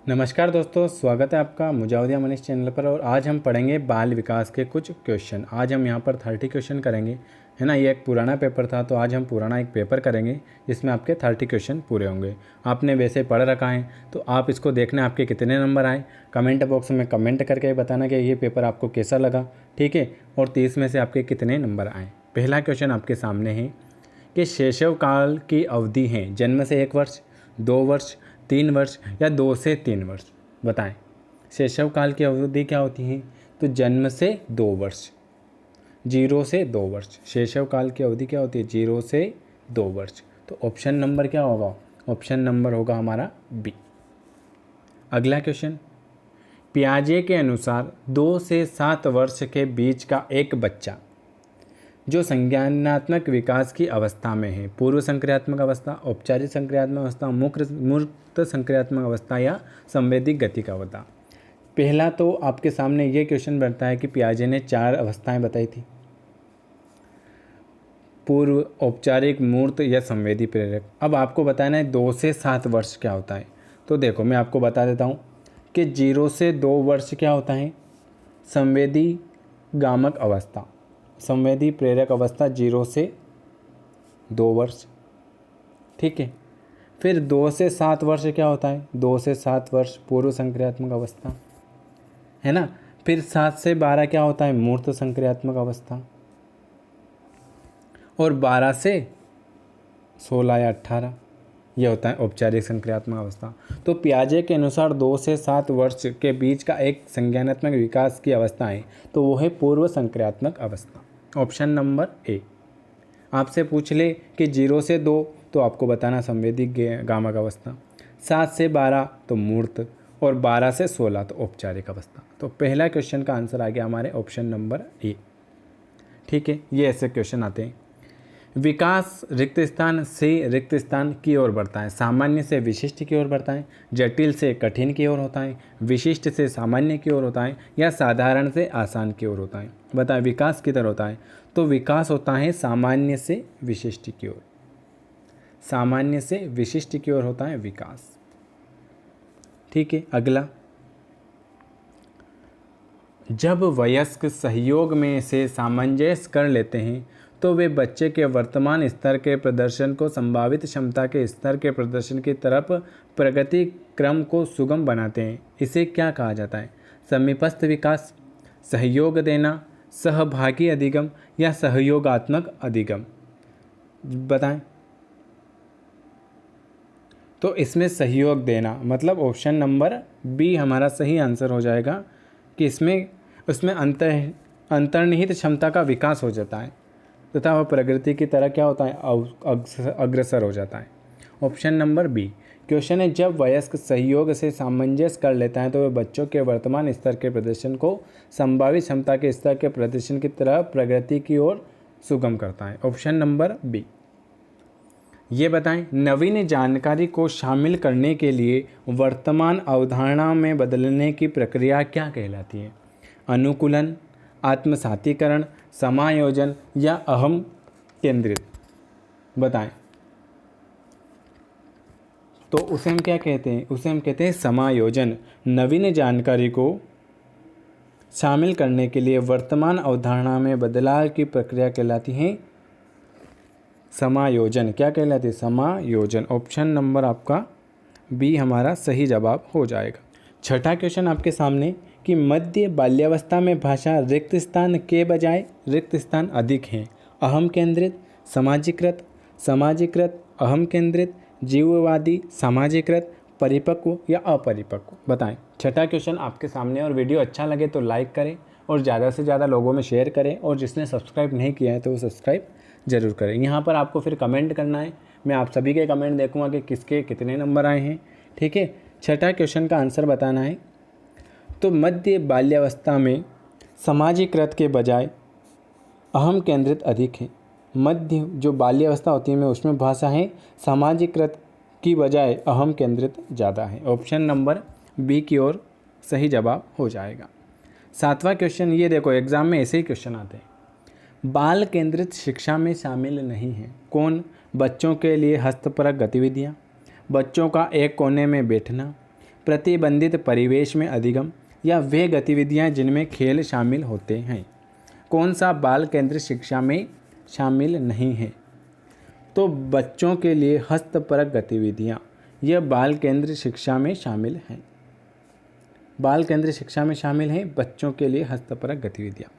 नमस्कार दोस्तों, स्वागत है आपका मुजावदिया मनीष चैनल पर। और आज हम पढ़ेंगे बाल विकास के कुछ क्वेश्चन। आज हम यहाँ पर 30 क्वेश्चन करेंगे, है ना। ये एक पुराना पेपर था, तो आज हम पुराना एक पेपर करेंगे जिसमें आपके 30 क्वेश्चन पूरे होंगे। आपने वैसे पढ़ रखा है तो आप इसको देखना आपके कितने नंबर आए। कमेंट बॉक्स में कमेंट करके बताना कि ये पेपर आपको कैसा लगा, ठीक है। और 30 में से आपके कितने नंबर आए। पहला क्वेश्चन आपके सामने है कि शैशव काल की अवधि है जन्म से 1 वर्ष, 2 वर्ष, 3 वर्ष या 2 से 3 वर्ष। बताएं शैशव काल की अवधि क्या होती है। तो जन्म से 2 वर्ष, 0 से 2 वर्ष। शैशव काल की अवधि क्या होती है? 0 से 2 वर्ष। तो ऑप्शन नंबर क्या होगा? ऑप्शन नंबर होगा हमारा बी। अगला क्वेश्चन, पियाजे के अनुसार 2 से 7 वर्ष के बीच का एक बच्चा जो संज्ञानात्मक विकास की अवस्था में है, पूर्व संक्रियात्मक अवस्था, औपचारिक संक्रियात्मक अवस्था, मूर्त संक्रियात्मक अवस्था या संवेदी गति का अवस्था। पहला तो आपके सामने ये क्वेश्चन बनता है कि पियाजे ने 4 अवस्थाएं बताई थी, पूर्व, औपचारिक, मूर्त या संवेदी प्रेरक। अब आपको बताना है 2 से 7 वर्ष क्या होता है। तो देखो मैं आपको बता देता हूँ कि 0 से 2 वर्ष क्या होता है? संवेदी गामक अवस्था, संवेदी प्रेरक अवस्था 0 से 2 वर्ष, ठीक है। फिर 2 से 7 वर्ष क्या होता है? 2 से 7 वर्ष पूर्व संक्रियात्मक अवस्था, है ना। फिर 7 से 12 क्या होता है? मूर्त संक्रियात्मक अवस्था। और 12 से 16 या 18 यह होता है औपचारिक संक्रियात्मक अवस्था। तो पियाजे के अनुसार 2 से 7 वर्ष के बीच का एक संज्ञानात्मक विकास की अवस्था है, तो वो है पूर्व संक्रियात्मक अवस्था। Option number A. आपसे पूछ ले कि 0 से 2 तो आपको बताना संवेदी गामक अवस्था, 7 से 12 तो मूर्त, और 12 से 16 तो औपचारिक अवस्था। तो पहला क्वेश्चन का आंसर आ गया हमारे ऑप्शन नंबर ए, ठीक है। ये ऐसे क्वेश्चन आते हैं। विकास रिक्त स्थान से रिक्त स्थान की ओर बढ़ता है, सामान्य से विशिष्ट की ओर बढ़ता है, जटिल से कठिन की ओर होता है, विशिष्ट से सामान्य की ओर होता है या साधारण से आसान की ओर होता है। बताएं विकास किधर होता है? तो विकास होता है सामान्य से विशिष्ट की ओर, सामान्य से विशिष्ट की ओर होता है विकास, ठीक है। अगला, जब वयस्क सहयोग में से सामंजस्य कर लेते हैं तो वे बच्चे के वर्तमान स्तर के प्रदर्शन को संभावित क्षमता के स्तर के प्रदर्शन की तरफ प्रगति क्रम को सुगम बनाते हैं। इसे क्या कहा जाता है? समीपस्थ विकास, सहयोग देना, सहभागी अधिगम या सहयोगात्मक अधिगम। बताएं। तो इसमें सहयोग देना मतलब ऑप्शन नंबर बी हमारा सही आंसर हो जाएगा कि उसमें अंतर्निहित क्षमता का विकास हो जाता है तथा वह प्रगति की तरह क्या होता है? अग्रसर हो जाता है। Option number B. क्वेश्चन है, जब वयस्क सहयोग से सामंजस्य कर लेता है तो वह बच्चों के वर्तमान स्तर के प्रदर्शन को संभावित क्षमता के स्तर के प्रदर्शन की तरह प्रगति की ओर सुगम करता है। Option number B. ये बताएं, नवीन जानकारी को शामिल करने के लिए वर्तमान अवधारणा में बदलने की प्रक्रिया क्या कहलाती है? अनुकूलन, आत्मसातीकरण, समायोजन या अहम केंद्रित। बताएं। तो उसे हम क्या कहते हैं? उसे हम कहते हैं समायोजन। नवीन जानकारी को शामिल करने के लिए वर्तमान अवधारणा में बदलाव की प्रक्रिया कहलाती है समायोजन। क्या कहलाती है? समायोजन। ऑप्शन नंबर आपका बी हमारा सही जवाब हो जाएगा। छठा क्वेश्चन आपके सामने कि मध्य बाल्यावस्था में भाषा रिक्त स्थान के बजाय रिक्त स्थान अधिक हैं। अहम केंद्रित, सामाजिकृत, अहम केंद्रित, जीववादी, सामाजिकृत, परिपक्व या अपरिपक्व। बताएं। छठा क्वेश्चन आपके सामने। और वीडियो अच्छा लगे तो लाइक करें और ज़्यादा से ज़्यादा लोगों में शेयर करें, और जिसने सब्सक्राइब नहीं किया है तो वो सब्सक्राइब ज़रूर करें। यहाँ पर आपको फिर कमेंट करना है, मैं आप सभी के कमेंट देखूँगा कि किसके कितने नंबर आए हैं, ठीक है। छठा क्वेश्चन का आंसर बताना है। तो मध्य बाल्यावस्था में समाजीकृत के बजाय अहम केंद्रित अधिक है। मध्य जो बाल्यावस्था होती है उसमें भाषा है समाजीकृत की बजाय अहम केंद्रित ज़्यादा है। ऑप्शन नंबर बी की ओर सही जवाब हो जाएगा। सातवां क्वेश्चन, ये देखो एग्जाम में ऐसे ही क्वेश्चन आते हैं। बाल केंद्रित शिक्षा में शामिल नहीं है कौन? बच्चों के लिए हस्तपरक गतिविधियाँ, बच्चों का एक कोने में बैठना, प्रतिबंधित परिवेश में अधिगम या वे गतिविधियां जिनमें खेल शामिल होते हैं। कौन सा बाल केंद्रित शिक्षा में शामिल नहीं है? तो बच्चों के लिए हस्तपरक गतिविधियां, यह बाल केंद्रित शिक्षा में शामिल हैं। बाल केंद्रित शिक्षा में शामिल है बच्चों के लिए हस्तपरक गतिविधियां।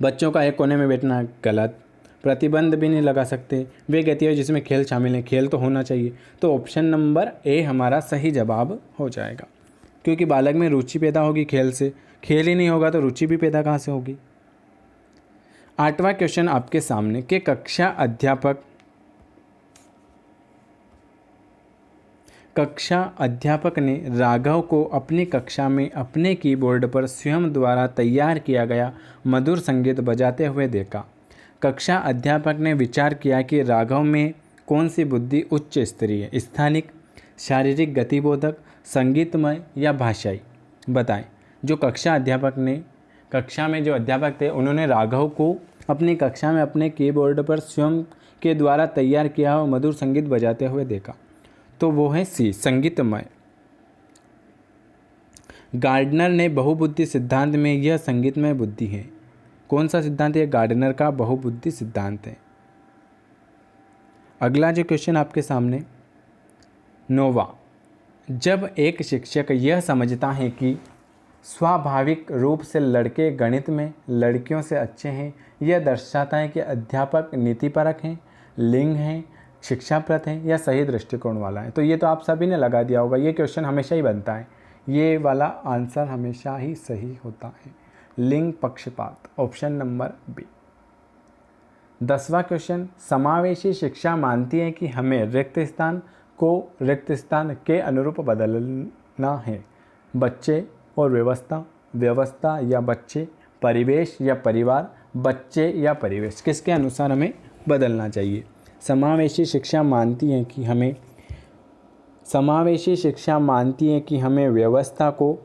बच्चों का एक कोने में बैठना गलत, प्रतिबंध भी नहीं लगा सकते। वे गतिविधियां जिसमें खेल शामिल है, खेल तो होना चाहिए। तो ऑप्शन नंबर ए हमारा सही जवाब हो जाएगा, क्योंकि बालक में रुचि पैदा होगी खेल से। खेल ही नहीं होगा तो रुचि भी पैदा कहाँ से होगी। 8वां क्वेश्चन आपके सामने कि कक्षा अध्यापक ने राघव को अपनी कक्षा में अपने कीबोर्ड पर स्वयं द्वारा तैयार किया गया मधुर संगीत बजाते हुए देखा। कक्षा अध्यापक ने विचार किया कि राघव में कौन सी बुद्धि उच्च स्तरीय है, स्थानिक, शारीरिक, गतिबोधक, संगीतमय या भाषाई। बताएं। जो कक्षा में जो अध्यापक थे उन्होंने राघव को अपनी कक्षा में अपने कीबोर्ड पर स्वयं के द्वारा तैयार किया हुआ मधुर संगीत बजाते हुए देखा। तो वो है सी, संगीतमय। गार्डनर ने बहुबुद्धि सिद्धांत में यह संगीतमय बुद्धि है। कौन सा सिद्धांत है? गार्डनर का बहुबुद्धि सिद्धांत है। अगला जो क्वेश्चन आपके सामने 9वां, जब एक शिक्षक यह समझता है कि स्वाभाविक रूप से लड़के गणित में लड़कियों से अच्छे हैं, यह दर्शाता है कि अध्यापक नीतिपरक हैं, लिंग हैं, शिक्षाप्रद हैं या सही दृष्टिकोण वाला है। तो ये तो आप सभी ने लगा दिया होगा, ये क्वेश्चन हमेशा ही बनता है। ये वाला आंसर हमेशा ही सही होता है, लिंग पक्षपात, ऑप्शन नंबर बी। 10वां क्वेश्चन, समावेशी शिक्षा मानती है कि हमें रिक्त स्थान को रिक्त स्थान के अनुरूप बदलना है। बच्चे और व्यवस्था या बच्चे, परिवेश या परिवार, बच्चे या परिवेश, किसके अनुसार हमें बदलना चाहिए? समावेशी शिक्षा मानती है कि हमें व्यवस्था को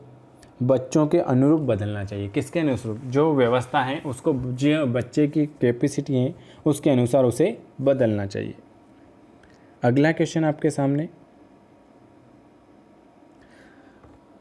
बच्चों के अनुरूप बदलना चाहिए। किसके अनुरूप? जो व्यवस्था है उसको, जो बच्चे की कैपेसिटी है उसके अनुसार उसे बदलना चाहिए। अगला क्वेश्चन आपके सामने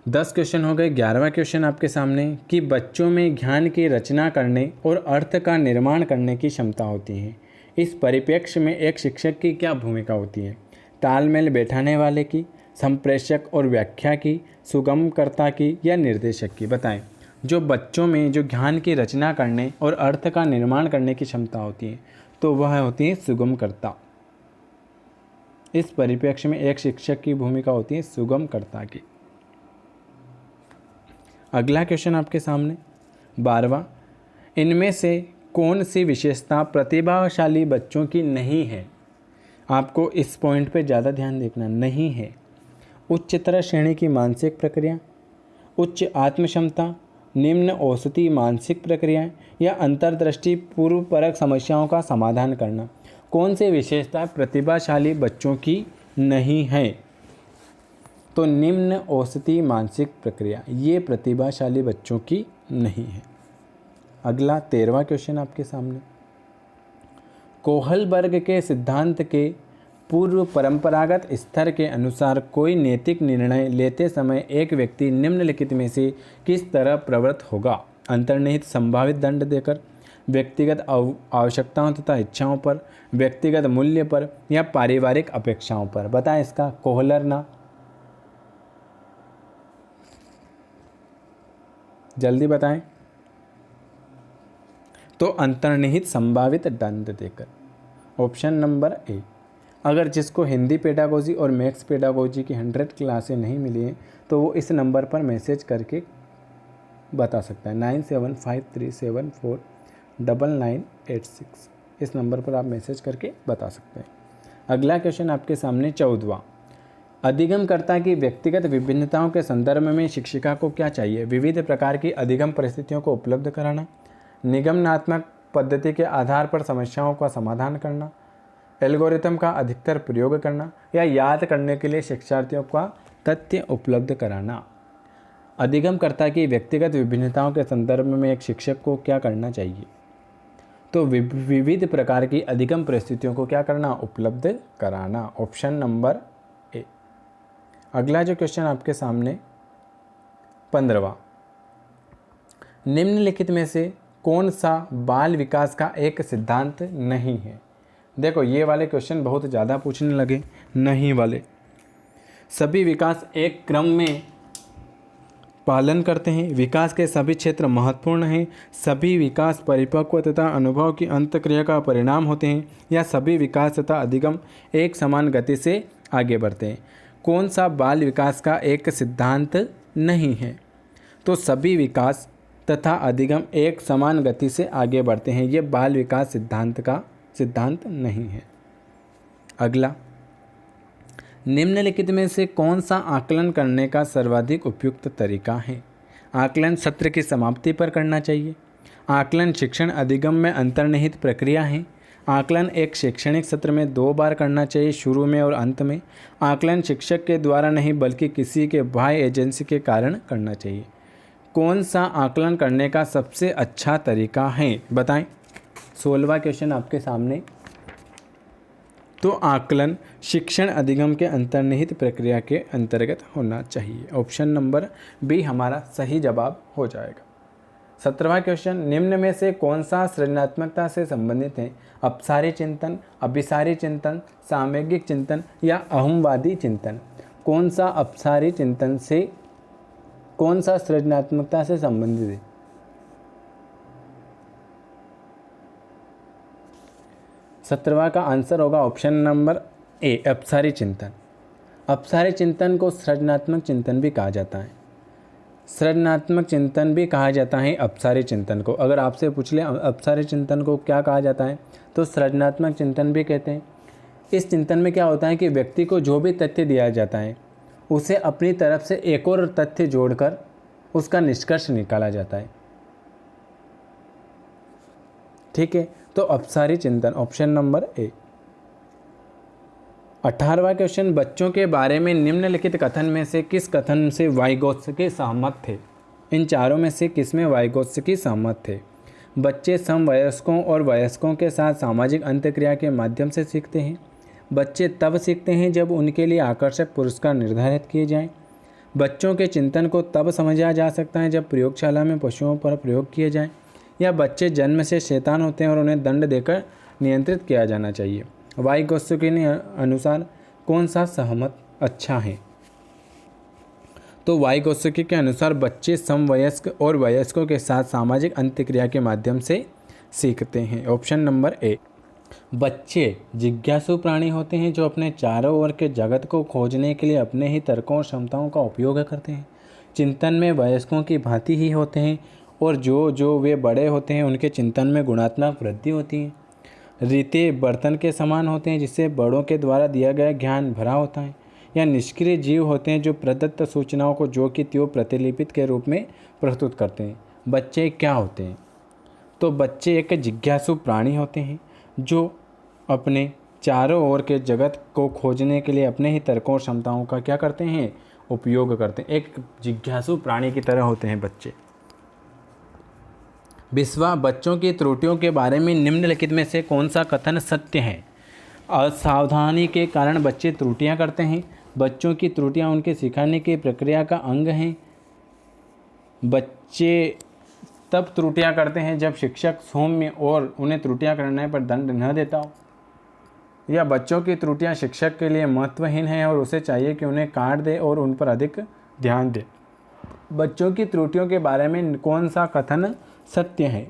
10 क्वेश्चन हो गए। 11वां क्वेश्चन आपके सामने कि बच्चों में ज्ञान की रचना करने और अर्थ का निर्माण करने की क्षमता होती है। इस परिप्रेक्ष्य में एक शिक्षक की क्या भूमिका होती है? तालमेल बैठाने वाले की, संप्रेषक और व्याख्या की, सुगमकर्ता की या निर्देशक की। बताएं। जो बच्चों में जो ज्ञान की रचना करने और अर्थ का निर्माण करने की क्षमता होती है तो वह होती है सुगमकर्ता। इस परिप्रेक्ष्य में एक शिक्षक की भूमिका होती है सुगमकर्ता की। अगला क्वेश्चन आपके सामने 12वां, इनमें से कौन सी विशेषता प्रतिभाशाली बच्चों की नहीं है? आपको इस पॉइंट पे ज़्यादा ध्यान देखना नहीं है। उच्चतर श्रेणी की मानसिक प्रक्रिया, उच्च आत्मक्षमता, निम्न औसती मानसिक प्रक्रियाएं या अंतर्दृष्टि पूर्वपरक समस्याओं का समाधान करना। कौन सी विशेषता प्रतिभाशाली बच्चों की नहीं है? तो निम्न औसती मानसिक प्रक्रिया, ये प्रतिभाशाली बच्चों की नहीं है। अगला 13वां क्वेश्चन आपके सामने, कोहलबर्ग के सिद्धांत के पूर्व परंपरागत स्तर के अनुसार कोई नैतिक निर्णय लेते समय एक व्यक्ति निम्नलिखित में से किस तरह प्रवृत्त होगा? अंतर्निहित संभावित दंड देकर, व्यक्तिगत आवश्यकताओं तथा इच्छाओं पर, व्यक्तिगत मूल्य पर या पारिवारिक अपेक्षाओं पर। बताएं इसका कोहलर ना, जल्दी बताएं। तो अंतर्निहित संभावित दंड देकर, ऑप्शन नंबर ए। अगर जिसको हिंदी पेडागोजी और मैथ्स पेडागोजी की 100 क्लासें नहीं मिली हैं तो वो इस नंबर पर मैसेज करके बता सकता है, 9753749986। इस नंबर पर आप मैसेज करके बता सकते हैं। अगला क्वेश्चन आपके सामने 14वां, अधिगमकर्ता की व्यक्तिगत विभिन्नताओं के संदर्भ में शिक्षिका को क्या चाहिए? विविध प्रकार की अधिगम परिस्थितियों को उपलब्ध कराना, निगमनात्मक पद्धति के आधार पर समस्याओं का समाधान करना, एल्गोरिथम का अधिकतर प्रयोग करना या याद करने के लिए शिक्षार्थियों का तथ्य उपलब्ध कराना। अधिगमकर्ता की व्यक्तिगत विभिन्नताओं के संदर्भ में एक शिक्षक को क्या करना चाहिए? तो विविध प्रकार की अधिगम परिस्थितियों को क्या करना? उपलब्ध कराना, ऑप्शन नंबर ए। अगला जो क्वेश्चन आपके सामने 15वां, निम्नलिखित में से कौन सा बाल विकास का एक सिद्धांत नहीं है। देखो ये वाले क्वेश्चन बहुत ज़्यादा पूछने लगे, नहीं वाले। सभी विकास एक क्रम में पालन करते हैं, विकास के सभी क्षेत्र महत्वपूर्ण हैं, सभी विकास परिपक्व तथा अनुभव की अंतक्रिया का परिणाम होते हैं, या सभी विकास तथा अधिगम एक समान गति से आगे बढ़ते हैं। कौन सा बाल विकास का एक सिद्धांत नहीं है। तो सभी विकास तथा अधिगम एक समान गति से आगे बढ़ते हैं, ये बाल विकास सिद्धांत का सिद्धांत नहीं है। अगला, निम्नलिखित में से कौन सा आकलन करने का सर्वाधिक उपयुक्त तरीका है। आकलन सत्र की समाप्ति पर करना चाहिए। आकलन शिक्षण अधिगम में अंतर्निहित प्रक्रिया है। आकलन एक शैक्षणिक सत्र में 2 बार करना चाहिए, शुरू में और अंत में। आकलन शिक्षक के द्वारा नहीं बल्कि किसी के बाह्य एजेंसी के कारण करना चाहिए। कौन सा आकलन करने का सबसे अच्छा तरीका है, बताएं। 16वां क्वेश्चन आपके सामने। तो आकलन शिक्षण अधिगम के अंतर्निहित प्रक्रिया के अंतर्गत होना चाहिए। ऑप्शन नंबर बी हमारा सही जवाब हो जाएगा। 17वां क्वेश्चन, निम्न में से कौन सा सृजनात्मकता से संबंधित है। अपसारी चिंतन, अभिसारी चिंतन, सामयिक चिंतन या अहमवादी चिंतन। कौन सा अपसारी चिंतन से, कौन सा सृजनात्मकता से संबंधित है। सत्रहवां का आंसर होगा ऑप्शन नंबर ए, अपसारी चिंतन। अपसारी चिंतन को सृजनात्मक चिंतन भी कहा जाता है। सृजनात्मक चिंतन भी कहा जाता है अपसारी चिंतन को। अगर आपसे पूछ ले अपसारी चिंतन को क्या कहा जाता है, तो सृजनात्मक चिंतन भी कहते हैं। इस चिंतन में क्या होता है कि व्यक्ति को जो भी तथ्य दिया जाता है उसे अपनी तरफ से एक और तथ्य जोड़कर उसका निष्कर्ष निकाला जाता है। ठीक है, तो अपसारी चिंतन ऑप्शन नंबर ए। 18वां क्वेश्चन, बच्चों के बारे में निम्नलिखित कथन में से किस कथन से वाइगोत्स्की सहमत थे। इन चारों में से किस में वाइगोत्स्की सहमत थे। बच्चे समवयस्कों और वयस्कों के साथ सामाजिक अंतःक्रिया के माध्यम से सीखते हैं। बच्चे तब सीखते हैं जब उनके लिए आकर्षक पुरस्कार निर्धारित किए जाएं। बच्चों के चिंतन को तब समझा जा सकता है जब प्रयोगशाला में पशुओं पर प्रयोग किए जाएं। या बच्चे जन्म से शैतान होते हैं और उन्हें दंड देकर नियंत्रित किया जाना चाहिए। वाइगोत्स्की के अनुसार कौन सा सहमत अच्छा है। तो वाइगोत्स्की के अनुसार बच्चे समवयस्क और वयस्कों के साथ सामाजिक अंतःक्रिया के माध्यम से सीखते हैं। Option number A. बच्चे जिज्ञासु प्राणी होते हैं जो अपने चारों ओर के जगत को खोजने के लिए अपने ही तर्कों और क्षमताओं का उपयोग करते हैं। चिंतन में वयस्कों की भांति ही होते हैं और जो वे बड़े होते हैं उनके चिंतन में गुणात्मक वृद्धि होती है। रीते बर्तन के समान होते हैं जिससे बड़ों के द्वारा दिया गया ज्ञान भरा होता है। या निष्क्रिय जीव होते हैं जो प्रदत्त सूचनाओं को जो कि त्यों प्रतिलिपित के रूप में प्रस्तुत करते हैं। बच्चे क्या होते हैं। तो बच्चे एक जिज्ञासु प्राणी होते हैं जो अपने चारों ओर के जगत को खोजने के लिए अपने ही तर्कों और क्षमताओं का क्या करते हैं, उपयोग करते हैं। एक जिज्ञासु प्राणी की तरह होते हैं बच्चे। 20वां, बच्चों की त्रुटियों के बारे में निम्नलिखित में से कौन सा कथन सत्य है। असावधानी के कारण बच्चे त्रुटियां करते हैं। बच्चों की त्रुटियां उनके सिखाने की प्रक्रिया का अंग हैं। बच्चे तब त्रुटियां करते हैं जब शिक्षक सौम्य और उन्हें त्रुटियां करने पर दंड न देता हो। या बच्चों की त्रुटियां शिक्षक के लिए महत्वहीन हैं और उसे चाहिए कि उन्हें काट दे और उन पर अधिक ध्यान दे। बच्चों की त्रुटियों के बारे में कौन सा कथन सत्य है।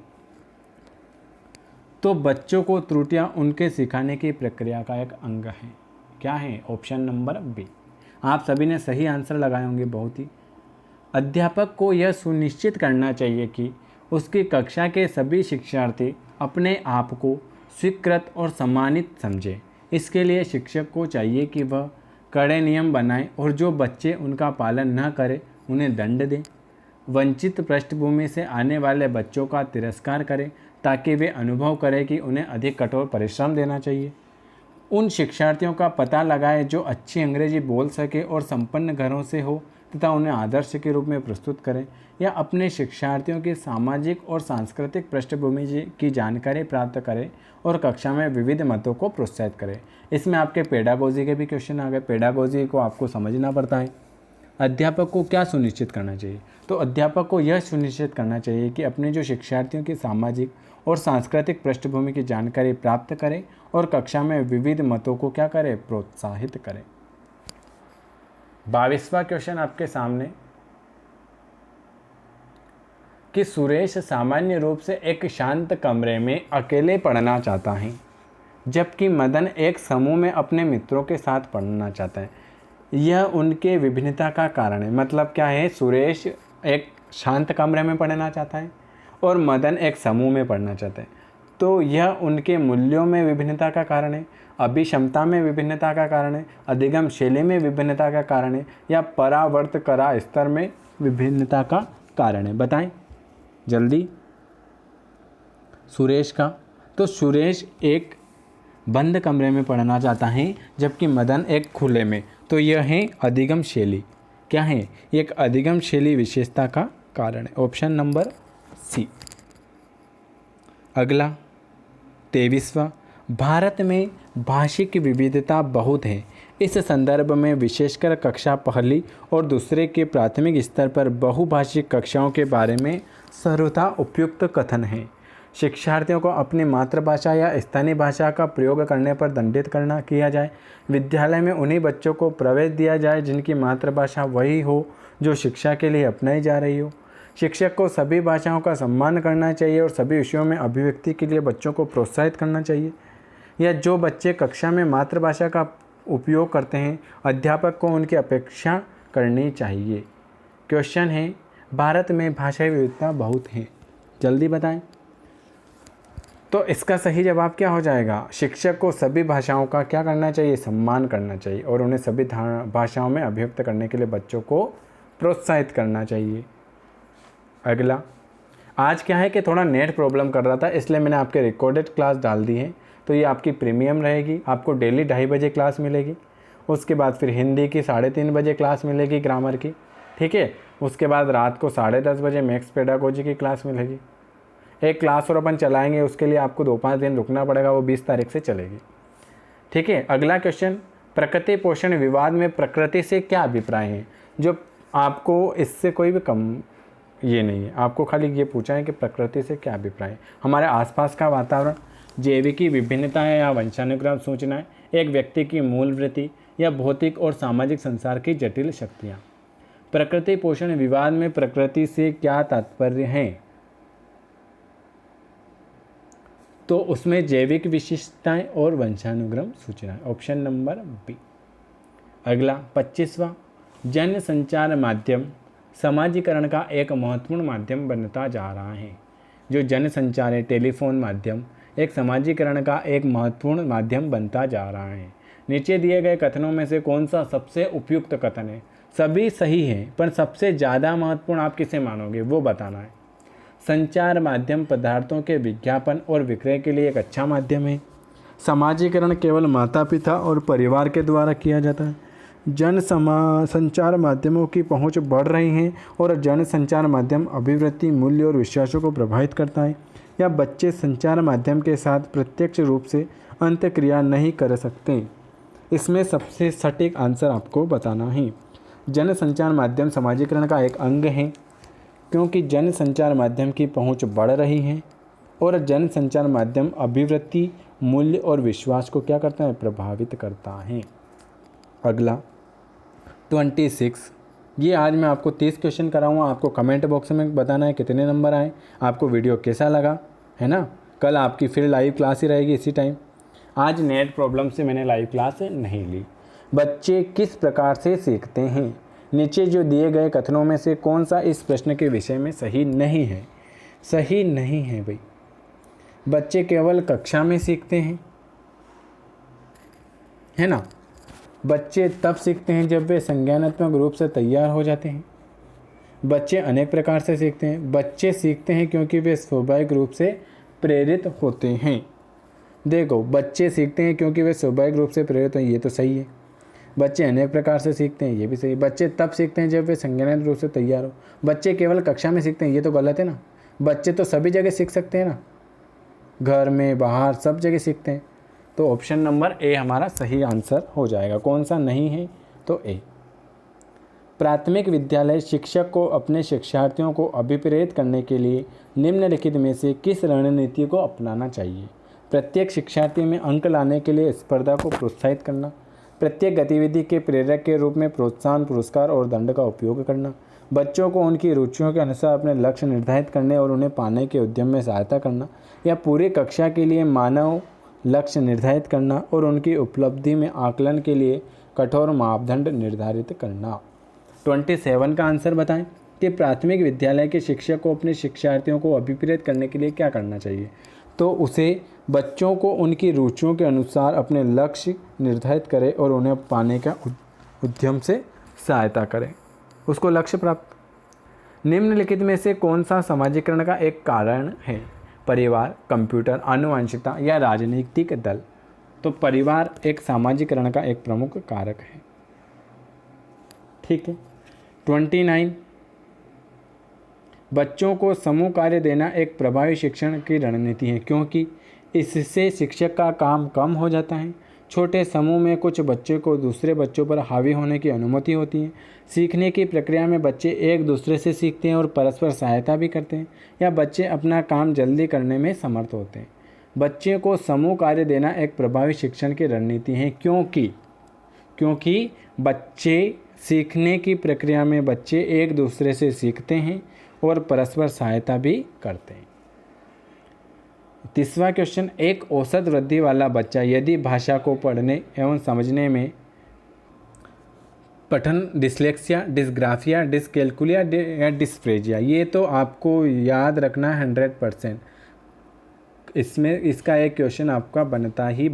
तो बच्चों को त्रुटियां उनके सिखाने की प्रक्रिया का एक अंग है। क्या है, ऑप्शन नंबर बी। आप सभी ने सही आंसर लगाए होंगे बहुत ही। अध्यापक को यह सुनिश्चित करना चाहिए कि उसकी कक्षा के सभी शिक्षार्थी अपने आप को स्वीकृत और सम्मानित समझें। इसके लिए शिक्षक को चाहिए कि वह कड़े नियम बनाए और जो बच्चे उनका पालन न करें उन्हें दंड दें। वंचित पृष्ठभूमि से आने वाले बच्चों का तिरस्कार करें ताकि वे अनुभव करें कि उन्हें अधिक कठोर परिश्रम देना चाहिए। उन शिक्षार्थियों का पता लगाएं जो अच्छी अंग्रेजी बोल सके और संपन्न घरों से हो तथा उन्हें आदर्श के रूप में प्रस्तुत करें, या अपने शिक्षार्थियों की सामाजिक और सांस्कृतिक पृष्ठभूमि की जानकारी प्राप्त करें और कक्षा में विविध मतों को प्रोत्साहित करें। इसमें आपके पेडागोजी के भी क्वेश्चन आ गए। पेडागोजी को आपको समझना पड़ता है। अध्यापक को क्या सुनिश्चित करना चाहिए? तो अध्यापक को यह सुनिश्चित करना चाहिए कि अपने जो शिक्षार्थियों की सामाजिक और सांस्कृतिक पृष्ठभूमि की जानकारी प्राप्त करें और कक्षा में विविध मतों को क्या करें? प्रोत्साहित करें। 22वां क्वेश्चन आपके सामने कि सुरेश सामान्य रूप से एक शांत कमरे में अकेले पढ़ना चाहता है, जबकि मदन एक समूह में अपने मित्रों के साथ पढ़ना चाहता है। यह उनके विभिन्नता का कारण है। मतलब क्या है? सुरेश एक शांत कमरे में पढ़ना चाहता है और मदन एक समूह में पढ़ना चाहता है। तो यह उनके मूल्यों में विभिन्नता का कारण है, अभिक्षमता में विभिन्नता का कारण है, अधिगम शैली में विभिन्नता का कारण है, या परावर्त करा स्तर में विभिन्नता का कारण है? बताएं जल्दी। सुरेश का, तो सुरेश एक बंद कमरे में पढ़ना चाहता है, जबकि मदन एक खुले में। तो यह है अधिगम शैली। क्या है? एक अधिगम शैली विशेषता का कारण है। Option number C. अगला 23वां, भारत में भाषिक विविधता बहुत है। इस संदर्भ में विशेषकर कक्षा पहली और दूसरे के प्राथमिक स्तर पर बहुभाषिक कक्षाओं के बारे में सर्वथा उपयुक्त कथन है। शिक्षार्थियों को अपनी मातृभाषा या स्थानीय भाषा का प्रयोग करने पर दंडित किया जाए। विद्यालय में उन्हीं बच्चों को प्रवेश दिया जाए जिनकी मातृभाषा वही हो जो शिक्षा के लिए अपनाई जा रही हो। शिक्षक को सभी भाषाओं का सम्मान करना चाहिए और सभी विषयों में अभिव्यक्ति के लिए बच्चों को प्रोत्साहित करना चाहिए। या जो बच्चे कक्षा में मातृभाषा का उपयोग करते हैं, अध्यापक को उनकी अपेक्षा करनी चाहिए। क्वेश्चन है, भारत में भाषाई विविधता बहुत है। जल्दी बताएं। तो इसका सही जवाब क्या हो जाएगा? शिक्षक को सभी भाषाओं का क्या करना चाहिए? सम्मान करना चाहिए और उन्हें सभी भाषाओं में अभिव्यक्त करने के लिए बच्चों को प्रोत्साहित करना चाहिए। अगला, आज क्या है कि थोड़ा नेट प्रॉब्लम कर रहा था, इसलिए मैंने आपके रिकॉर्डेड क्लास डाल दी है। तो ये आपकी प्रीमियम रहेगी। आपको डेली 2:30 बजे क्लास मिलेगी। उसके बाद फिर हिंदी की 3:30 बजे क्लास मिलेगी, ग्रामर की। ठीक है। उसके बाद रात को 10:30 बजे मैथ्स पेडागोजी की क्लास मिलेगी। एक क्लास और अपन चलाएंगे, उसके लिए आपको 2-5 दिन रुकना पड़ेगा, वो 20 तारीख से चलेगी। ठीक है। अगला क्वेश्चन, प्रकृति पोषण विवाद में प्रकृति से क्या अभिप्राय है? जो आपको इससे कोई भी कम ये नहीं है, आपको खाली ये पूछा है कि प्रकृति से क्या अभिप्राय है। हमारे आसपास का वातावरण, जैविकी विभिन्नताएं या वंशानुक्रम सूचनाएं, एक व्यक्ति की मूल वृत्ति या भौतिक और सामाजिक संसार की जटिल शक्तियाँ। प्रकृति पोषण विवाद में प्रकृति से क्या तात्पर्य है? तो उसमें जैविक विशिष्टताएं और वंशानुक्रम सूचनाएं। Option number B. अगला 25वां, जन संचार माध्यम समाजीकरण का एक महत्वपूर्ण माध्यम बनता जा रहा है। जो जन संचार है, टेलीफोन माध्यम, एक समाजीकरण का एक महत्वपूर्ण माध्यम बनता जा रहा है। नीचे दिए गए कथनों में से कौन सा सबसे उपयुक्त कथन है? सभी सही हैं, पर सबसे ज़्यादा महत्वपूर्ण आप किसे मानोगे वो बताना है। संचार माध्यम पदार्थों के विज्ञापन और विक्रय के लिए एक अच्छा माध्यम है। समाजीकरण केवल माता पिता और परिवार के द्वारा किया जाता है। संचार माध्यमों की पहुंच बढ़ रही है और जन संचार माध्यम अभिवृत्ति, मूल्य और विश्वासों को प्रभावित करता है। या बच्चे संचार माध्यम के साथ प्रत्यक्ष रूप से अंतःक्रिया नहीं कर सकते। इसमें सबसे सटीक आंसर आपको बताना है। जन संचार माध्यम समाजीकरण का एक अंग है, क्योंकि जन संचार माध्यम की पहुंच बढ़ रही है और जन संचार माध्यम अभिवृत्ति, मूल्य और विश्वास को क्या करता है? प्रभावित करता है। अगला 26, ये आज मैं आपको 30 क्वेश्चन कराऊंगा। आपको कमेंट बॉक्स में बताना है कितने नंबर आए, आपको वीडियो कैसा लगा, है ना। कल आपकी फिर लाइव क्लास ही रहेगी इसी टाइम। आज नेट प्रॉब्लम से मैंने लाइव क्लास नहीं ली। बच्चे किस प्रकार से सीखते हैं? नीचे जो दिए गए कथनों में से कौन सा इस प्रश्न के विषय में सही नहीं है? सही नहीं है भाई। बच्चे केवल कक्षा में सीखते हैं, है ना। बच्चे तब सीखते हैं जब वे संज्ञानात्मक रूप से तैयार हो जाते हैं। बच्चे अनेक प्रकार से सीखते हैं। बच्चे सीखते हैं क्योंकि वे स्वाभाविक रूप से प्रेरित होते हैं। देखो, बच्चे सीखते हैं क्योंकि वे स्वाभाविक रूप से प्रेरित हैं, ये तो सही है। बच्चे अनेक प्रकार से सीखते हैं, ये भी सही। बच्चे तब सीखते हैं जब वे संज्ञानात्मक रूप से तैयार हो। बच्चे केवल कक्षा में सीखते हैं, ये तो गलत है ना। बच्चे तो सभी जगह सीख सकते हैं ना, घर में बाहर सब जगह सीखते हैं। तो ऑप्शन नंबर ए हमारा सही आंसर हो जाएगा। कौन सा नहीं है, तो ए। प्राथमिक विद्यालय शिक्षक को अपने शिक्षार्थियों को अभिप्रेरित करने के लिए निम्नलिखित में से किस रणनीति को अपनाना चाहिए? प्रत्येक शिक्षार्थी में अंक लाने के लिए स्पर्धा को प्रोत्साहित करना, प्रत्येक गतिविधि के प्रेरक के रूप में प्रोत्साहन, पुरस्कार और दंड का उपयोग करना, बच्चों को उनकी रुचियों के अनुसार अपने लक्ष्य निर्धारित करने और उन्हें पाने के उद्यम में सहायता करना, या पूरी कक्षा के लिए मानव लक्ष्य निर्धारित करना और उनकी उपलब्धि में आकलन के लिए कठोर मापदंड निर्धारित करना। 27 का आंसर बताएं कि प्राथमिक विद्यालय के शिक्षक को अपने शिक्षार्थियों को अभिप्रेरित करने के लिए क्या करना चाहिए? तो उसे बच्चों को उनकी रुचियों के अनुसार अपने लक्ष्य निर्धारित करें और उन्हें पाने का उद्यम से सहायता करें, उसको लक्ष्य प्राप्त। निम्नलिखित में से कौन सा समाजीकरण का एक कारण है? परिवार, कंप्यूटर, आनुवंशिकता या राजनीतिक दल? तो परिवार एक सामाजिकरण का एक प्रमुख कारक है। ठीक है। 29, बच्चों को समूह कार्य देना एक प्रभावी शिक्षण की रणनीति है क्योंकि इससे शिक्षक का काम कम हो जाता है। छोटे समूह में कुछ बच्चों को दूसरे बच्चों पर हावी होने की अनुमति होती है। सीखने की प्रक्रिया में बच्चे एक दूसरे से सीखते हैं और परस्पर सहायता भी करते हैं, या बच्चे अपना काम जल्दी करने में समर्थ होते हैं। बच्चे को समूह कार्य देना एक प्रभावी शिक्षण की रणनीति है क्योंकि बच्चे सीखने की प्रक्रिया में बच्चे एक दूसरे से सीखते हैं और परस्पर सहायता भी करते हैं। 30वां क्वेश्चन, एक औसत वृद्धि वाला बच्चा यदि भाषा को पढ़ने एवं समझने में पठन डिस्लेक्सिया, डिस्ग्राफिया, डिसकैल्कुलिया या डिस्प्रेजिया, ये तो आपको याद रखना 100%। इसमें इसका एक क्वेश्चन आपका बनता है।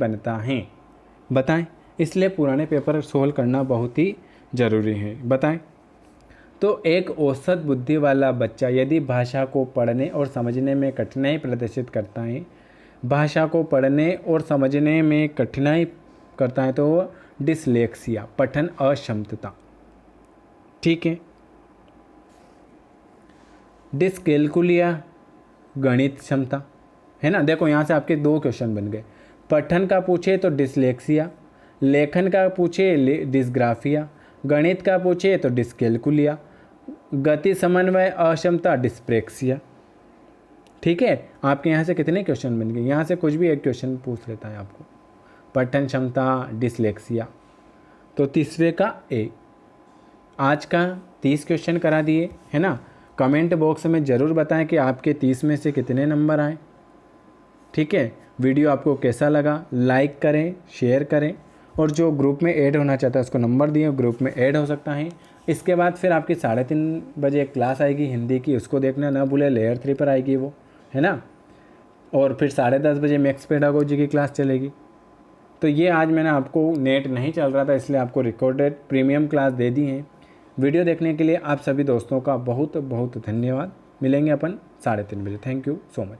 बताएं, इसलिए पुराने पेपर सोल्व करना बहुत ही ज़रूरी है। बताएं, तो एक औसत बुद्धि वाला बच्चा यदि भाषा को पढ़ने और समझने में कठिनाई प्रदर्शित करता है, भाषा को पढ़ने और समझने में कठिनाई करता है तो वो डिसलेक्सिया, पठन अक्षमता। ठीक है। डिसकैल्कुलिया, गणित क्षमता, है ना। देखो यहाँ से आपके 2 क्वेश्चन बन गए। पठन का पूछे तो डिसलेक्सिया, लेखन का पूछे डिस्ग्राफिया, गणित का पूछे तो डिसकैल्कुलिया, गति समन्वय अक्षमता डिस्प्रेक्सिया। ठीक है। आपके यहाँ से कितने क्वेश्चन बन गए? यहाँ से कुछ भी एक क्वेश्चन पूछ लेता है आपको। पठन क्षमता, डिसलेक्सिया, तो 30वें का ए। आज का 30 क्वेश्चन करा दिए, है ना। कमेंट बॉक्स में ज़रूर बताएं कि आपके 30 में से कितने नंबर आए। ठीक है। वीडियो आपको कैसा लगा, लाइक करें, शेयर करें, और जो ग्रुप में ऐड होना चाहता है उसको नंबर दिए, ग्रुप में ऐड हो सकता है। इसके बाद फिर आपकी 3:30 बजे एक क्लास आएगी हिंदी की, उसको देखना ना भूले। लेयर 3 पर आएगी वो, है ना। और फिर 10:30 बजे मैथ्स पेडागोजी की क्लास चलेगी। तो ये आज मैंने आपको नेट नहीं चल रहा था इसलिए आपको रिकॉर्डेड प्रीमियम क्लास दे दी है। वीडियो देखने के लिए आप सभी दोस्तों का बहुत बहुत धन्यवाद। मिलेंगे अपन 3:30 बजे। Thank you so much.